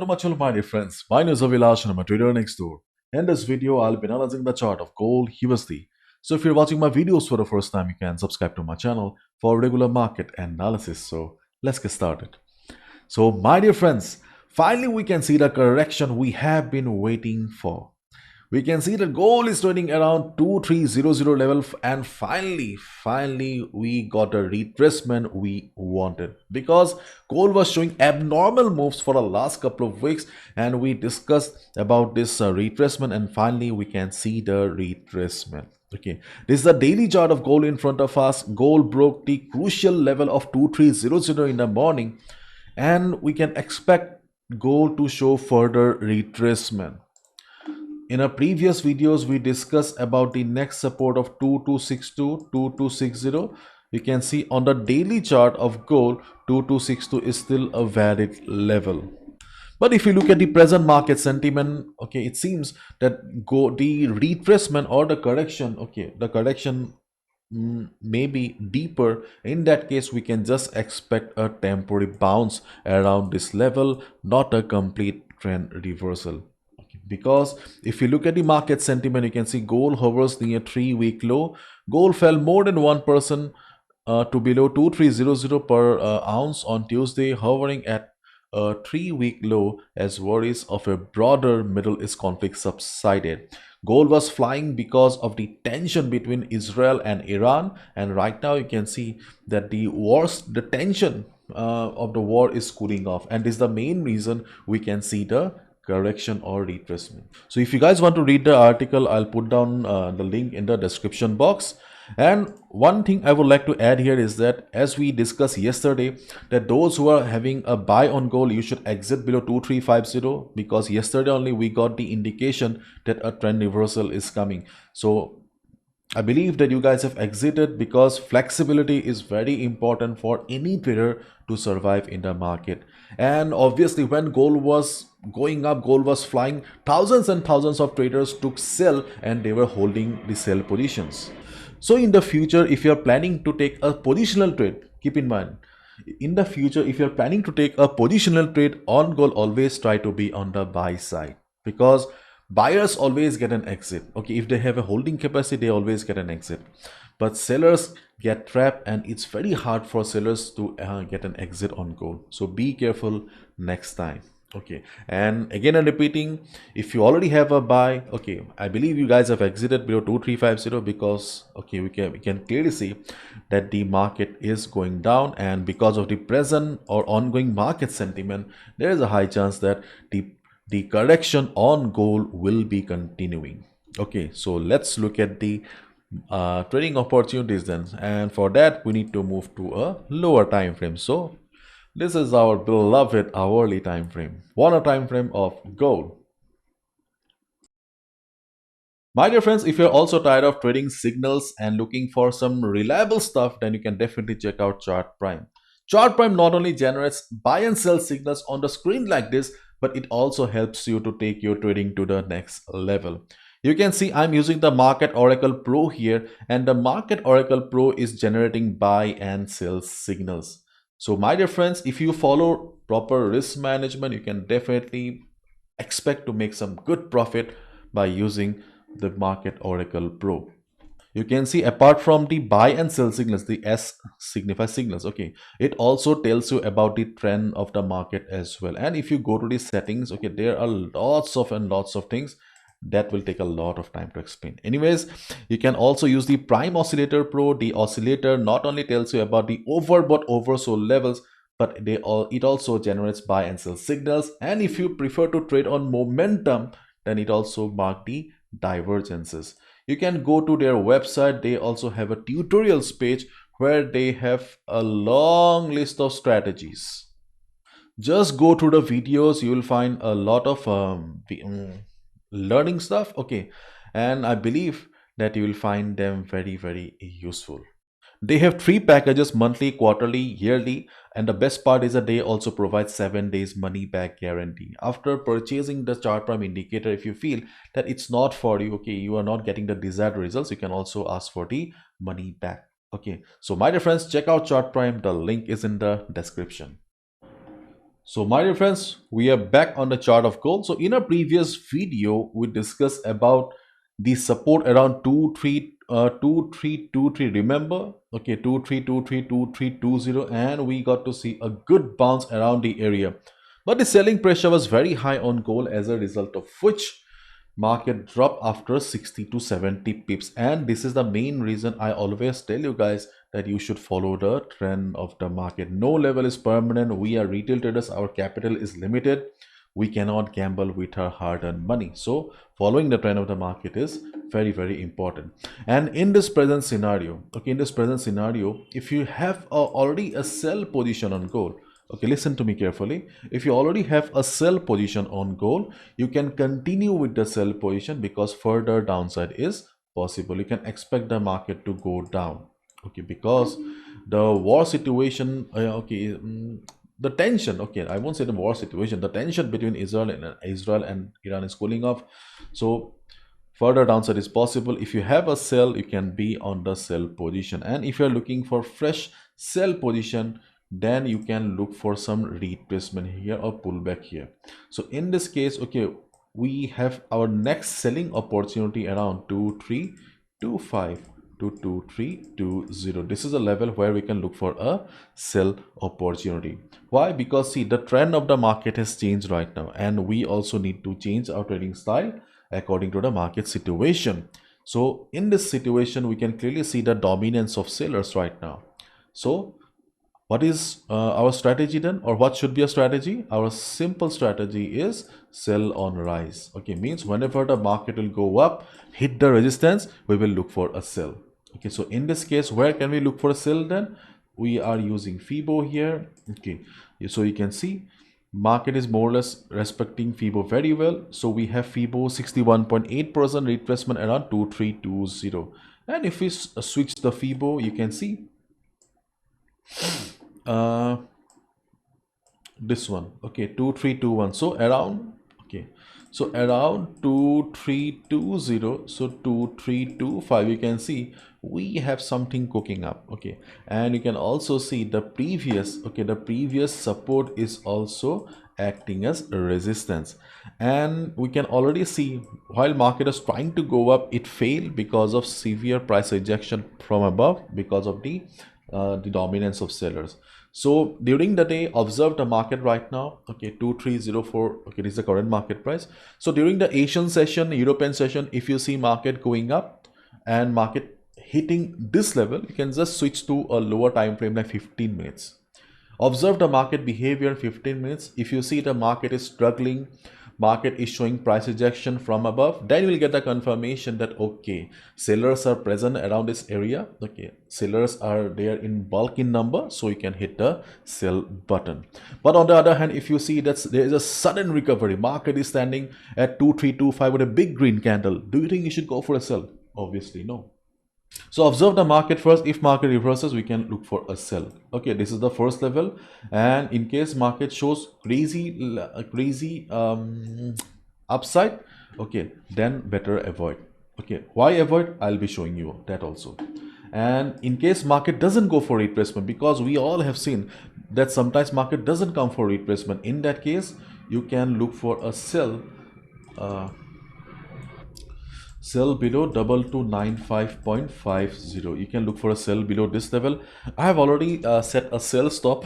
Namachal, my dear friends. My name is Avilash and I'm a trader next door. In this video, I'll be analyzing the chart of gold USD. So if you're watching my videos for the first time, you can subscribe to my channel for regular market analysis. So let's get started. So my dear friends, finally we can see the correction we have been waiting for. We can see the gold is trading around 2300 level, and finally we got a retracement we wanted, because gold was showing abnormal moves for the last couple of weeks, and we discussed about this retracement, and finally we can see the retracement. Okay, this is the daily chart of gold in front of us. Gold broke the crucial level of 2300 in the morning, and we can expect gold to show further retracement. In our previous videos, we discussed about the next support of 2262, 2260. You can see on the daily chart of gold, 2262 is still a valid level. But if you look at the present market sentiment, okay, it seems that the retracement or the correction, okay, the correction may be deeper. In that case, we can just expect a temporary bounce around this level, not a complete trend reversal. Because if you look at the market sentiment, you can see gold hovers near 3-week low. Gold fell more than 1% to below 2300 per ounce on Tuesday, hovering at a 3-week low as worries of a broader Middle East conflict subsided. Gold was flying because of the tension between Israel and Iran, and right now you can see that the tension of the war is cooling off, and this is the main reason we can see the correction or retracement. So if you guys want to read the article, I'll put down the link in the description box. And one thing I would like to add here is that, as we discussed yesterday, that those who are having a buy on gold, you should exit below 2350, because yesterday only we got the indication that a trend reversal is coming. So I believe that you guys have exited, because flexibility is very important for any trader to survive in the market. And obviously, when gold was going up, gold was flying, thousands and thousands of traders took sell and they were holding the sell positions. So in the future, if you are planning to take a positional trade, keep in mind, in the future, if you're planning to take a positional trade on gold, always try to be on the buy side, because buyers always get an exit. Okay, if they have a holding capacity, they always get an exit, but sellers get trapped, and it's very hard for sellers to get an exit on gold. So be careful next time. Okay, and again I'm repeating, if you already have a buy, okay, I believe you guys have exited below 2350, because okay, we can clearly see that the market is going down, and because of the present or ongoing market sentiment, there is a high chance that the correction on gold will be continuing. Okay, so let's look at the trading opportunities then, and for that we need to move to a lower time frame. So this is our beloved hourly time frame, 1 hour time frame of gold. My dear friends, if you're also tired of trading signals and looking for some reliable stuff, then you can definitely check out Chart Prime. Chart Prime not only generates buy and sell signals on the screen like this, but it also helps you to take your trading to the next level. You can see I'm using the Market Oracle Pro here, and the Market Oracle Pro is generating buy and sell signals. So my dear friends, if you follow proper risk management, you can definitely expect to make some good profit by using the Market Oracle Pro. You can see, apart from the buy and sell signals, the S signifies signals. Okay, it also tells you about the trend of the market as well. And if you go to the settings, okay, there are lots of things that will take a lot of time to explain. Anyways, you can also use the Prime Oscillator Pro. The oscillator not only tells you about the overbought oversold levels, but it also generates buy and sell signals. And if you prefer to trade on momentum, then it also marks the divergences. You can go to their website. They also have a tutorials page where they have a long list of strategies. Just go through the videos, you will find a lot of learning stuff. Okay, and I believe that you will find them very useful. They have 3 packages: monthly, quarterly, yearly, and the best part is that they also provide 7 days money back guarantee. After purchasing the chart prime indicator, if you feel that it's not for you, okay, you are not getting the desired results, you can also ask for the money back. Okay, so my dear friends, check out chart prime. The link is in the description. So my dear friends, we are back on the chart of gold. So in a previous video, we discussed about the support around 2323. Remember? Okay, 23232320, and we got to see a good bounce around the area. But the selling pressure was very high on gold, as a result of which market drop after 60 to 70 pips. And this is the main reason I always tell you guys that you should follow the trend of the market. No level is permanent. We are retail traders, our capital is limited. We cannot gamble with our hard-earned money. So following the trend of the market is very, very important. And in this present scenario, okay, in this present scenario, if you have already a sell position on gold, okay, listen to me carefully. If you already have a sell position on gold, you can continue with the sell position because further downside is possible. You can expect the market to go down, okay, because the war situation, the tension, okay, I won't say the war situation, the tension between Israel and Iran is cooling off. So further downside is possible. If you have a sell, you can be on the sell position, and if you're looking for fresh sell position, then you can look for some retracement here or pullback here. So in this case, okay, we have our next selling opportunity around 2325 to 2320. This is a level where we can look for a sell opportunity. Why? Because see, the trend of the market has changed right now, and we also need to change our trading style according to the market situation. So in this situation, we can clearly see the dominance of sellers right now. So what is our strategy then, or what should be a strategy? Our simple strategy is sell on rise. Okay, means whenever the market will go up, hit the resistance, we will look for a sell. Okay, so in this case, where can we look for a sell then? We are using FIBO here. Okay, so you can see market is more or less respecting FIBO very well. So we have FIBO 61.8% retracement around 2320. And if we switch the FIBO, you can see uh, this one, okay, 2321. So around, okay, so around 2320, so 2325, you can see we have something cooking up. Okay, and you can also see the previous, okay, the previous support is also acting as a resistance, and we can already see while market is trying to go up, it failed because of severe price rejection from above because of the dominance of sellers. So during the day, observe the market right now. Okay, 2304. Okay, this is the current market price. So during the Asian session, European session, if you see market going up and market hitting this level, you can just switch to a lower time frame like 15 minutes. Observe the market behavior in 15 minutes. If you see the market is struggling, market is showing price rejection from above, then you will get the confirmation that okay, sellers are present around this area. Okay, sellers are there in bulk in number, so you can hit the sell button. But on the other hand, if you see that there is a sudden recovery, market is standing at 2325 with a big green candle, do you think you should go for a sell? Obviously no. So observe the market first. If market reverses, we can look for a sell. Okay, this is the first level, and in case market shows crazy upside, okay, then better avoid. Okay, why avoid? I'll be showing you that also. And in case market doesn't go for retracement, because we all have seen that sometimes market doesn't come for retracement, in that case you can look for a sell. Sell below 2295.50. You can look for a sell below this level. I have already set a sell stop.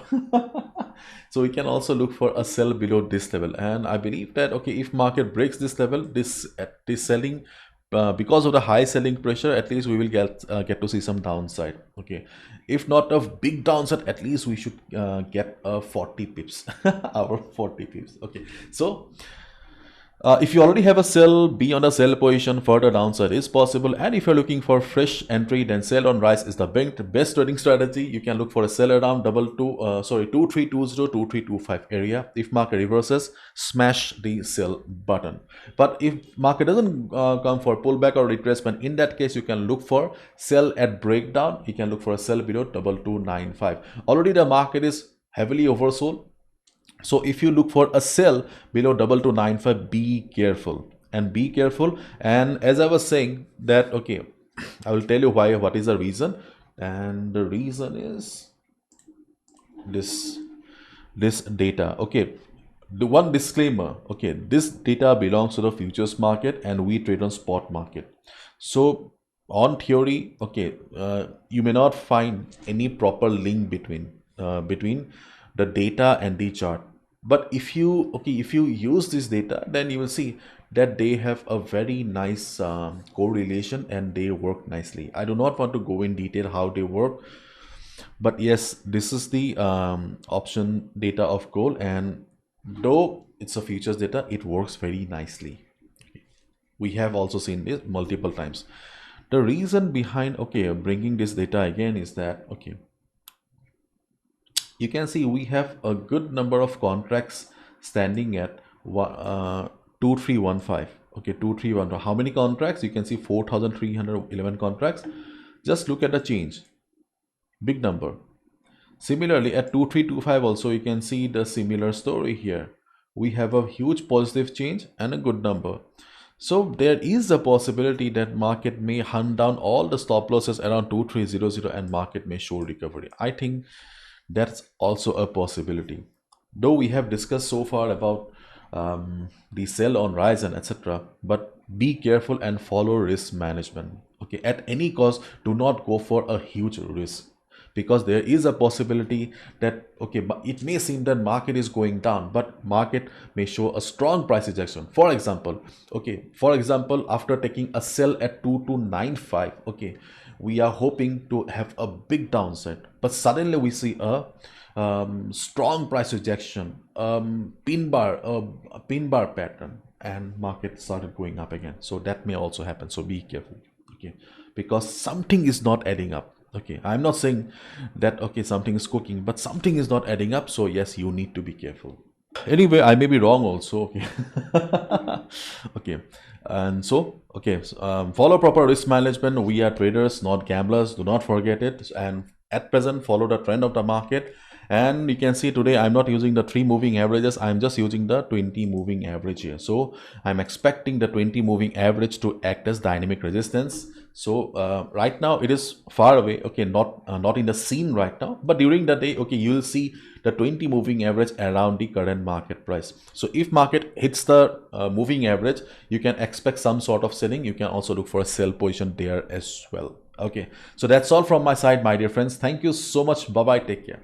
So we can also look for a sell below this level, and I believe that okay, if market breaks this level, this selling, because of the high selling pressure, at least we will get to see some downside. Okay, if not a big downside, at least we should get 40 pips. Our 40 pips. Okay, so if you already have a sell, be on a sell position. Further downside is possible, and if you're looking for fresh entry, then sell on rise is the best trading strategy. You can look for a sell around 2320 2325 area. If market reverses, smash the sell button. But if market doesn't come for pullback or retracement, in that case you can look for sell at breakdown. You can look for a sell below 2295. Already the market is heavily oversold. So if you look for a sell below 2295, be careful and be careful. And as I was saying that, okay, I will tell you why, what is the reason. And the reason is this. this data. Okay, the one disclaimer, okay, this data belongs to the futures market and we trade on spot market. So on theory, okay, you may not find any proper link between the data and the chart. But if you, okay, if you use this data, then you will see that they have a very nice correlation and they work nicely. I do not want to go in detail how they work, but yes, this is the option data of gold, and though it's a futures data, it works very nicely. We have also seen this multiple times. The reason behind, okay, bringing this data again is that, okay, you can see we have a good number of contracts standing at 2315. Okay, 2315. How many contracts? You can see 4311 contracts. Just look at the change, big number. Similarly, at 2325 also you can see the similar story here. We have a huge positive change and a good number. So there is a possibility that market may hunt down all the stop losses around 2300 and market may show recovery. I think that's also a possibility. Though we have discussed so far about the sell on rise and etc., but be careful and follow risk management. Okay, at any cost, do not go for a huge risk, because there is a possibility that, okay, but it may seem that market is going down, but market may show a strong price rejection. For example, okay, for example, after taking a sell at 2295, okay, we are hoping to have a big downside, but suddenly we see a strong price rejection, a pin bar pattern, and market started going up again. So that may also happen, so be careful. Okay, because something is not adding up. Okay, I'm not saying that, okay, something is cooking, but something is not adding up, so yes, you need to be careful. Anyway, I may be wrong also. Okay. Okay, and so, okay, so, follow proper risk management. We are traders, not gamblers, do not forget it. And at present, follow the trend of the market. And you can see today I'm not using the 3 moving averages, I'm just using the 20 moving average here. So I'm expecting the 20 moving average to act as dynamic resistance. So right now it is far away, okay, not in the scene right now, but during the day, okay, you will see the 20 moving average around the current market price. So if market hits the moving average, you can expect some sort of selling. You can also look for a sell position there as well. Okay, so that's all from my side, my dear friends. Thank you so much. Bye bye, take care.